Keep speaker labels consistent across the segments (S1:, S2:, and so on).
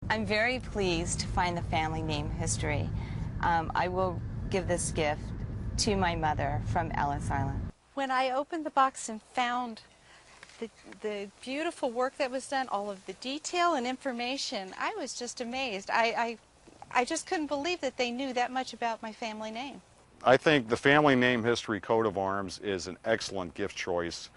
S1: I'm very pleased to find the family name history. I will give this gift to my mother from Ellis Island.
S2: When I opened the box and found the beautiful work that was done, all of the detail and information, I was just amazed. I just couldn't believe that they knew that much about my family name.
S3: I think the Family Name History Coat of Arms is an excellent gift choice.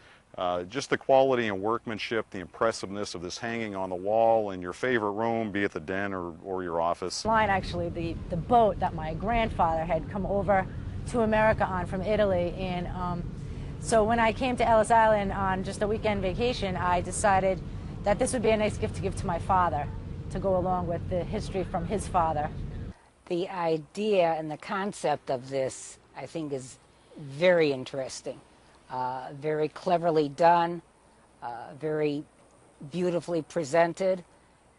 S3: Just the quality and workmanship, the impressiveness of this hanging on the wall in your favorite room, be it the den or your office.
S4: Actually, the boat that my grandfather had come over to America on from Italy, and so when I came to Ellis Island on just a weekend vacation, I decided that this would be a nice gift to give to my father to go along with the history from his father.
S5: The idea and the concept of this, I think, is very interesting. Very cleverly done, very beautifully presented,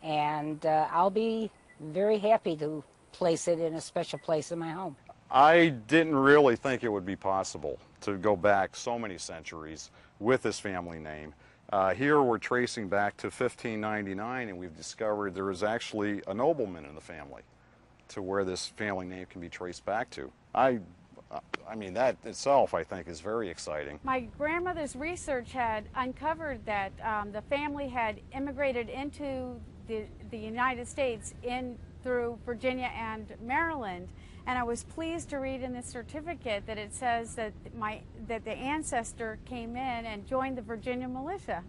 S5: and I'll be very happy to place it in a special place in my home.
S3: I didn't really think it would be possible to go back so many centuries with this family name. Here we're tracing back to 1599, and we've discovered there is actually a nobleman in the family to where this family name can be traced back to. I mean, that itself, I think, is very exciting.
S6: My grandmother's research had uncovered that the family had immigrated into the United States through Virginia and Maryland, and I was pleased to read in the certificate that it says that the ancestor came in and joined the Virginia militia.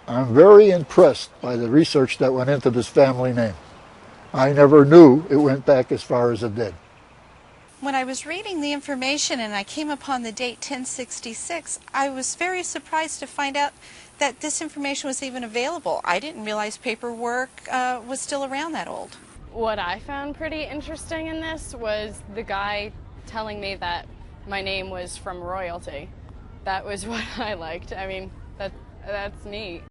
S7: I'm very impressed by the research that went into this family name. I never knew it went back as far as it did.
S2: When I was reading the information and I came upon the date 1066, I was very surprised to find out that this information was even available. I didn't realize paperwork was still around that old.
S8: What I found pretty interesting in this was the guy telling me that my name was from royalty. That was what I liked. I mean, that's neat.